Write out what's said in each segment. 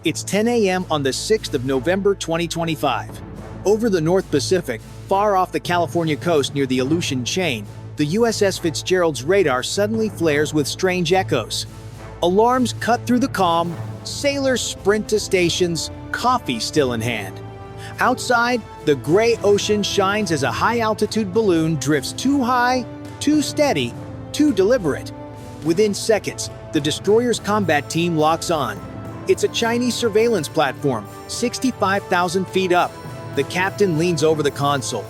It's 10 a.m. on the 6th of November 2025. Over the North Pacific, far off the California coast near the Aleutian Chain, the USS Fitzgerald's radar suddenly flares with strange echoes. Alarms cut through the calm, sailors sprint to stations, coffee still in hand. Outside, the gray ocean shines as a high-altitude balloon drifts too high, too steady, too deliberate. Within seconds, the destroyer's combat team locks on. It's a Chinese surveillance platform, 65,000 feet up. The captain leans over the console.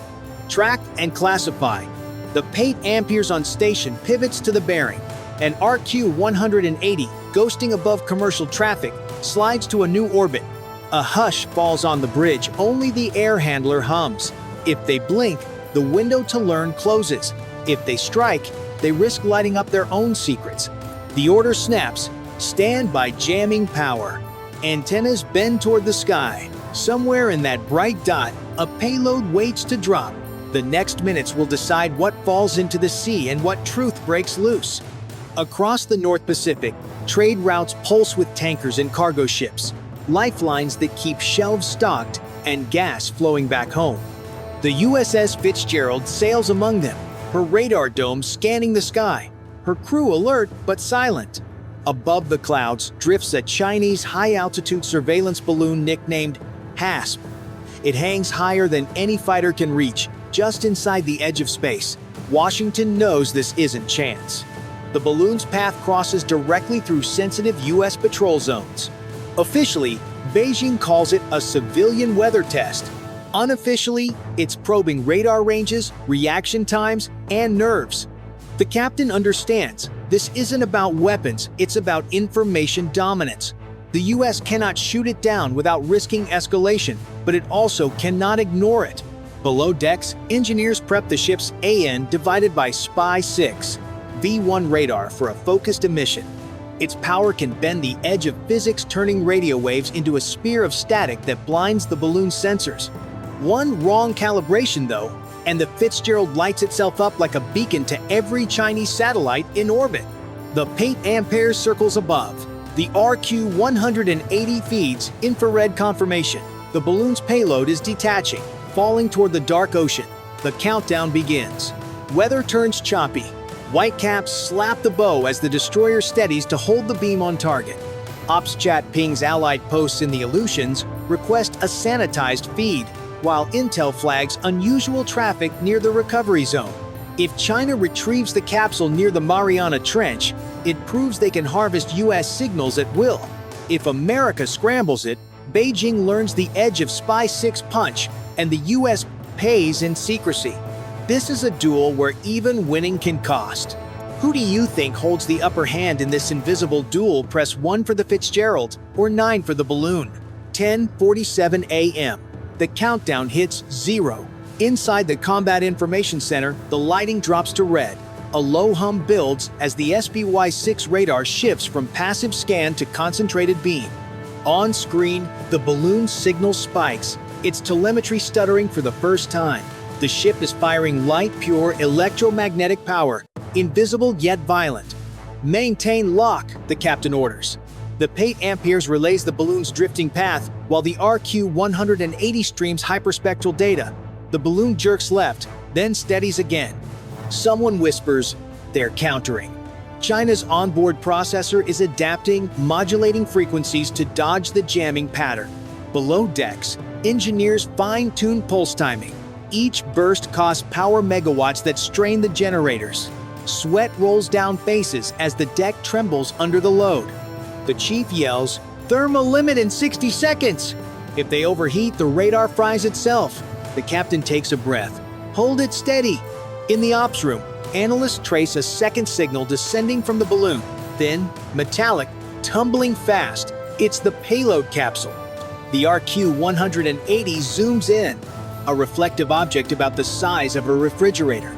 Track and classify. The 8 amperes on station pivots to the bearing. An RQ-180, ghosting above commercial traffic, slides to a new orbit. A hush falls on the bridge, only the air handler hums. If they blink, the window to learn closes. If they strike, they risk lighting up their own secrets. The order snaps, stand by jamming power. Antennas bend toward the sky. Somewhere in that bright dot, a payload waits to drop. The next minutes will decide what falls into the sea and what truth breaks loose. Across the North Pacific, trade routes pulse with tankers and cargo ships, lifelines that keep shelves stocked and gas flowing back home. The USS Fitzgerald sails among them, her radar dome scanning the sky, her crew alert but silent. Above the clouds drifts a Chinese high-altitude surveillance balloon nicknamed HASP. It hangs higher than any fighter can reach, just inside the edge of space. Washington knows this isn't chance. The balloon's path crosses directly through sensitive U.S. patrol zones. Officially, Beijing calls it a civilian weather test. Unofficially, it's probing radar ranges, reaction times, and nerves. The captain understands, this isn't about weapons, it's about information dominance. The US cannot shoot it down without risking escalation, but it also cannot ignore it. Below decks, engineers prep the ship's AN divided by SPY-6 V1 radar for a focused emission. Its power can bend the edge of physics, turning radio waves into a spear of static that blinds the balloon's sensors. One wrong calibration, though, and the Fitzgerald lights itself up like a beacon to every Chinese satellite in orbit. The 8 amperes circles above. The RQ-180 feeds infrared confirmation. The balloon's payload is detaching, falling toward the dark ocean. The countdown begins. Weather turns choppy. Whitecaps slap the bow as the destroyer steadies to hold the beam on target. Ops chat pings allied posts in the Aleutians, request a sanitized feed, while intel flags unusual traffic near the recovery zone. If China retrieves the capsule near the Mariana Trench, it proves they can harvest US signals at will. If America scrambles it, Beijing learns the edge of SPY-6 punch, and the US pays in secrecy. This is a duel where even winning can cost. Who do you think holds the upper hand in this invisible duel? Press 1 for the Fitzgerald or 9 for the balloon. 10:47 a.m. The countdown hits 0. Inside the Combat Information Center, the lighting drops to red. A low hum builds as the SPY-6 radar shifts from passive scan to concentrated beam. On screen, the balloon's signal spikes, its telemetry stuttering for the first time. The ship is firing light, pure electromagnetic power, invisible yet violent. Maintain lock, the captain orders. The 8 amperes relays the balloon's drifting path, while the RQ-180 streams hyperspectral data. The balloon jerks left, then steadies again. Someone whispers, they're countering. China's onboard processor is adapting, modulating frequencies to dodge the jamming pattern. Below decks, engineers fine-tune pulse timing. Each burst costs power megawatts that strain the generators. Sweat rolls down faces as the deck trembles under the load. The chief yells, "Thermal limit in 60 seconds!" If they overheat, the radar fries itself. The captain takes a breath. Hold it steady. In the ops room, analysts trace a second signal descending from the balloon. Thin, metallic, tumbling fast. It's the payload capsule. The RQ-180 zooms in, a reflective object about the size of a refrigerator.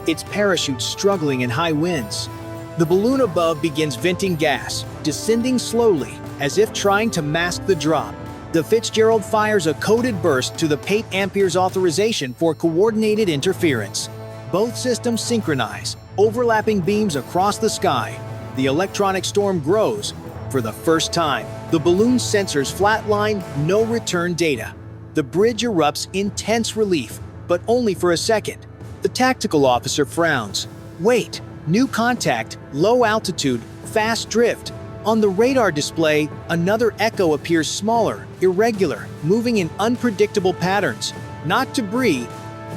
Its parachute struggling in high winds. The balloon above begins venting gas, descending slowly, as if trying to mask the drop. The Fitzgerald fires a coded burst to the 8 amperes authorization for coordinated interference. Both systems synchronize, overlapping beams across the sky. The electronic storm grows. For the first time, the balloon's sensors flatline, no return data. The bridge erupts in tense relief, but only for a second. The tactical officer frowns. Wait, new contact, low altitude, fast drift. On the radar display, another echo appears smaller, irregular, moving in unpredictable patterns. Not debris,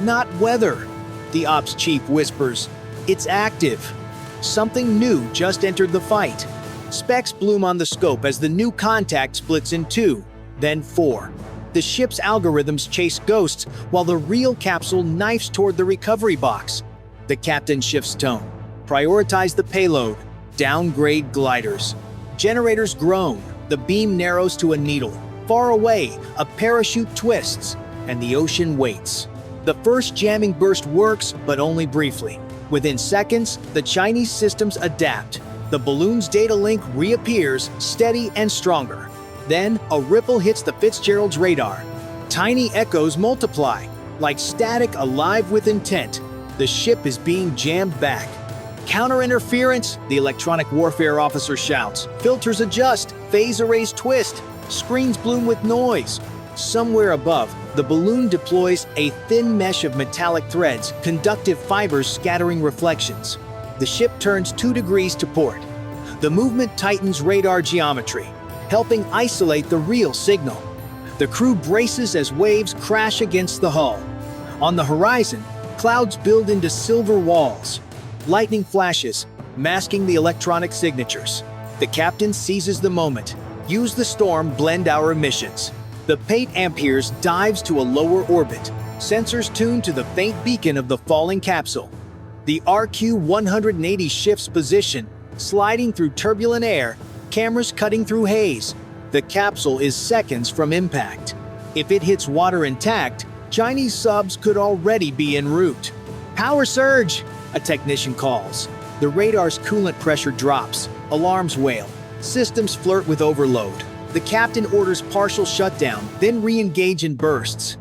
not weather. The ops chief whispers, "It's active." Something new just entered the fight. Specks bloom on the scope as the new contact splits in two, then four. The ship's algorithms chase ghosts while the real capsule knifes toward the recovery box. The captain shifts tone. Prioritize the payload. Downgrade gliders. Generators groan. The beam narrows to a needle. Far away, a parachute twists, and the ocean waits. The first jamming burst works, but only briefly. Within seconds, the Chinese systems adapt. The balloon's data link reappears, steady and stronger. Then, a ripple hits the Fitzgerald's radar. Tiny echoes multiply, like static alive with intent. The ship is being jammed back. Counter-interference, the electronic warfare officer shouts. Filters adjust, phase arrays twist, screens bloom with noise. Somewhere above, the balloon deploys a thin mesh of metallic threads, conductive fibers scattering reflections. The ship turns 2 degrees to port. The movement tightens radar geometry, helping isolate the real signal. The crew braces as waves crash against the hull. On the horizon, clouds build into silver walls. Lightning flashes, masking the electronic signatures. The captain seizes the moment. Use the storm, blend our emissions. The Pate Amperes dives to a lower orbit, sensors tuned to the faint beacon of the falling capsule. The RQ-180 shifts position, sliding through turbulent air, cameras cutting through haze. The capsule is seconds from impact. If it hits water intact, Chinese subs could already be en route. Power surge! A technician calls. The radar's coolant pressure drops. Alarms wail. Systems flirt with overload. The captain orders partial shutdown, then re-engage in bursts.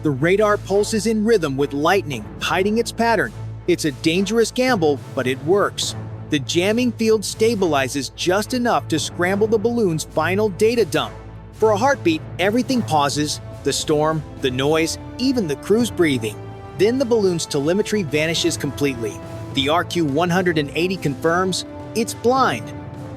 The radar pulses in rhythm with lightning, hiding its pattern. It's a dangerous gamble, but it works. The jamming field stabilizes just enough to scramble the balloon's final data dump. For a heartbeat, everything pauses. The storm, the noise, even the crew's breathing. Then the balloon's telemetry vanishes completely. The RQ-180 confirms it's blind.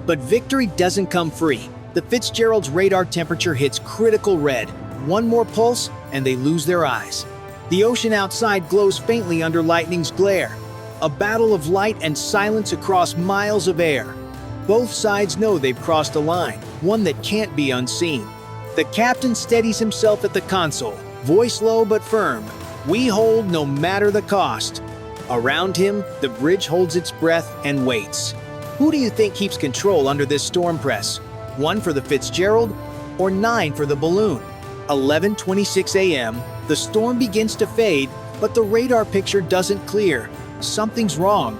But victory doesn't come free. The Fitzgerald's radar temperature hits critical red. One more pulse, and they lose their eyes. The ocean outside glows faintly under lightning's glare. A battle of light and silence across miles of air. Both sides know they've crossed a line, one that can't be unseen. The captain steadies himself at the console, voice low but firm. We hold no matter the cost. Around him, the bridge holds its breath and waits. Who do you think keeps control under this storm press? 1 for the Fitzgerald or 9 for the balloon? 11:26 a.m., the storm begins to fade, but the radar picture doesn't clear. Something's wrong.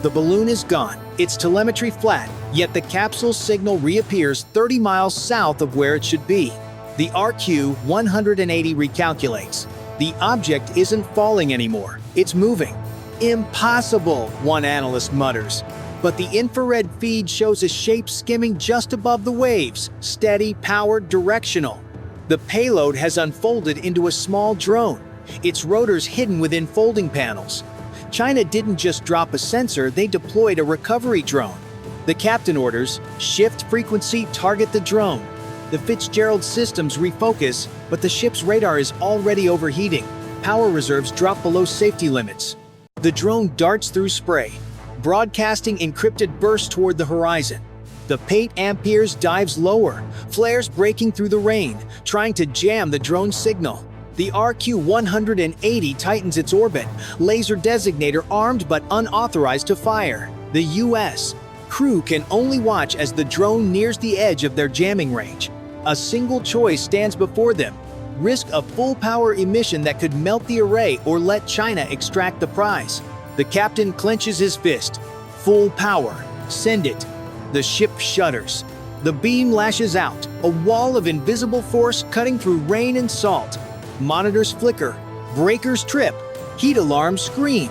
The balloon is gone, its telemetry flat, yet the capsule signal reappears 30 miles south of where it should be. The RQ-180 recalculates. The object isn't falling anymore, it's moving. Impossible, one analyst mutters. But the infrared feed shows a shape skimming just above the waves, steady, powered, directional. The payload has unfolded into a small drone, its rotors hidden within folding panels. China didn't just drop a sensor, they deployed a recovery drone. The captain orders, shift frequency, target the drone. The Fitzgerald systems refocus, but the ship's radar is already overheating. Power reserves drop below safety limits. The drone darts through spray, broadcasting encrypted bursts toward the horizon. The Pate Amperes dives lower, flares breaking through the rain, trying to jam the drone's signal. The RQ-180 tightens its orbit, laser designator armed but unauthorized to fire. The U.S. crew can only watch as the drone nears the edge of their jamming range. A single choice stands before them: risk a full-power emission that could melt the array or let China extract the prize. The captain clenches his fist. Full power. Send it. The ship shudders. The beam lashes out, a wall of invisible force cutting through rain and salt. Monitors flicker. Breakers trip. Heat alarms scream.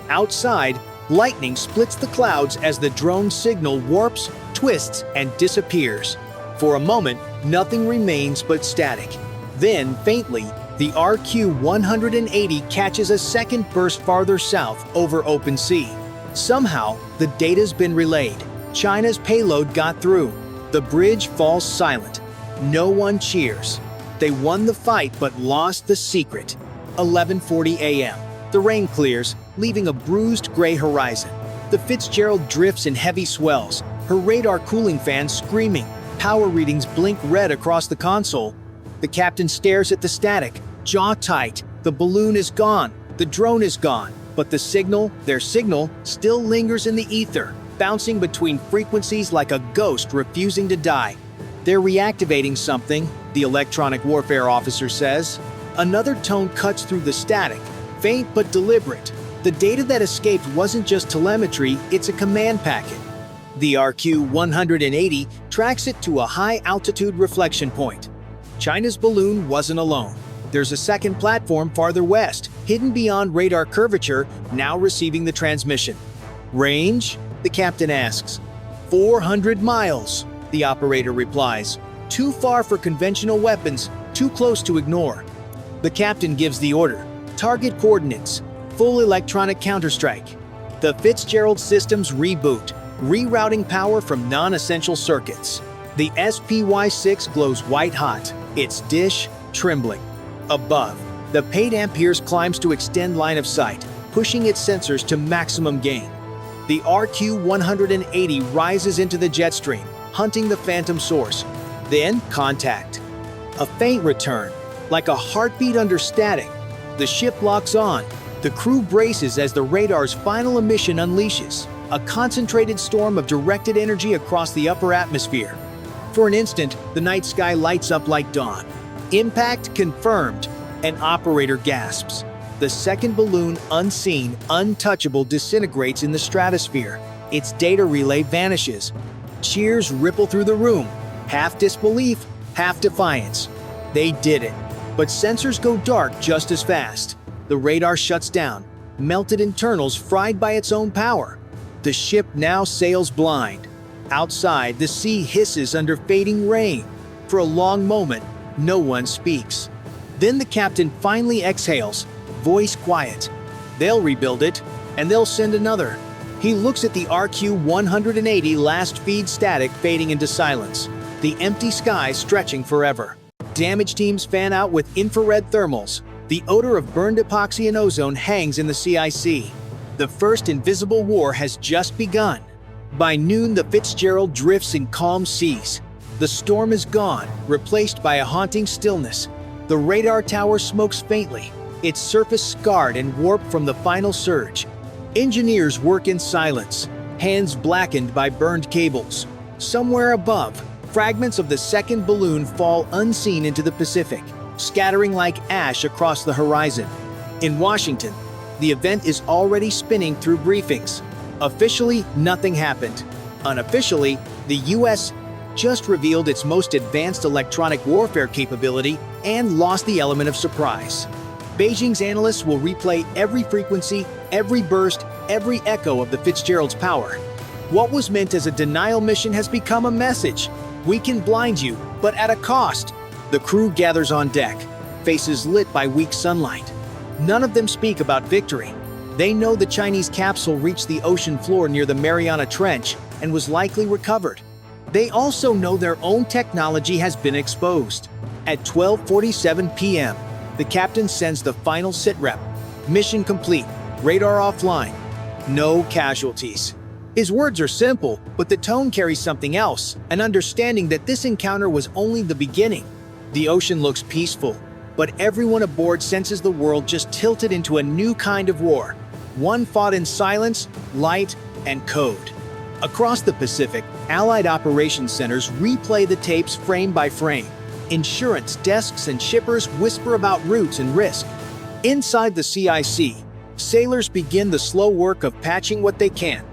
Outside, lightning splits the clouds as the drone signal warps twists, and disappears. For a moment, nothing remains but static. Then, faintly, the RQ-180 catches a second burst farther south over open sea. Somehow, the data's been relayed. China's payload got through. The bridge falls silent. No one cheers. They won the fight but lost the secret. 11:40 a.m. The rain clears, leaving a bruised gray horizon. The Fitzgerald drifts in heavy swells, her radar cooling fan screaming. Power readings blink red across the console. The captain stares at the static, jaw tight. The balloon is gone. The drone is gone. But the signal, their signal, still lingers in the ether, bouncing between frequencies like a ghost refusing to die. They're reactivating something, the electronic warfare officer says. Another tone cuts through the static, faint but deliberate. The data that escaped wasn't just telemetry, it's a command packet. The RQ-180 tracks it to a high-altitude reflection point. China's balloon wasn't alone. There's a second platform farther west, hidden beyond radar curvature, now receiving the transmission. Range? The captain asks. 400 miles, the operator replies. Too far for conventional weapons, too close to ignore. The captain gives the order. Target coordinates. Full electronic counterstrike. The Fitzgerald systems reboot, rerouting power from non-essential circuits. The SPY-6 glows white-hot, its dish trembling. Above, the paid amperes climbs to extend line of sight, pushing its sensors to maximum gain. The RQ-180 rises into the jet stream, hunting the phantom source. Then, contact. A faint return, like a heartbeat under static. The ship locks on. The crew braces as the radar's final emission unleashes, a concentrated storm of directed energy across the upper atmosphere. For an instant, the night sky lights up like dawn. Impact confirmed. An operator gasps. The second balloon, unseen, untouchable, disintegrates in the stratosphere. Its data relay vanishes. Cheers ripple through the room. Half disbelief, half defiance. They did it. But sensors go dark just as fast. The radar shuts down, melted internals fried by its own power. The ship now sails blind. Outside, the sea hisses under fading rain. For a long moment, no one speaks. Then the captain finally exhales, voice quiet. They'll rebuild it, and they'll send another. He looks at the RQ-180 last feed static fading into silence, the empty sky stretching forever. Damage teams fan out with infrared thermals. The odor of burned epoxy and ozone hangs in the CIC. The first invisible war has just begun. By noon, the Fitzgerald drifts in calm seas. The storm is gone, replaced by a haunting stillness. The radar tower smokes faintly, its surface scarred and warped from the final surge. Engineers work in silence, hands blackened by burned cables. Somewhere above, fragments of the second balloon fall unseen into the Pacific, scattering like ash across the horizon. In Washington, the event is already spinning through briefings. Officially, nothing happened. Unofficially, the U.S. just revealed its most advanced electronic warfare capability and lost the element of surprise. Beijing's analysts will replay every frequency, every burst, every echo of the Fitzgerald's power. What was meant as a denial mission has become a message. We can blind you, but at a cost. The crew gathers on deck, faces lit by weak sunlight. None of them speak about victory. They know the Chinese capsule reached the ocean floor near the Mariana Trench and was likely recovered. They also know their own technology has been exposed. At 12:47 p.m., the captain sends the final sitrep. Mission complete, radar offline, no casualties. His words are simple, but the tone carries something else, an understanding that this encounter was only the beginning. The ocean looks peaceful, but everyone aboard senses the world just tilted into a new kind of war. One fought in silence, light, and code. Across the Pacific, Allied operations centers replay the tapes frame by frame. Insurance desks and shippers whisper about routes and risk. Inside the CIC, sailors begin the slow work of patching what they can,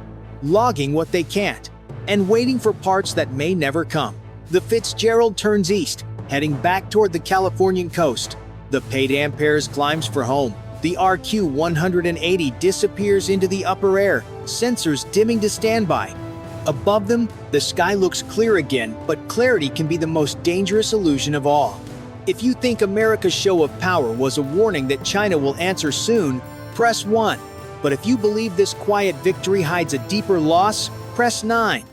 logging what they can't, and waiting for parts that may never come. The Fitzgerald turns east, heading back toward the Californian coast. The paid amperes climbs for home. The RQ-180 disappears into the upper air, sensors dimming to standby. Above them, the sky looks clear again, but clarity can be the most dangerous illusion of all. If you think America's show of power was a warning that China will answer soon, press 1. But if you believe this quiet victory hides a deeper loss, press 9.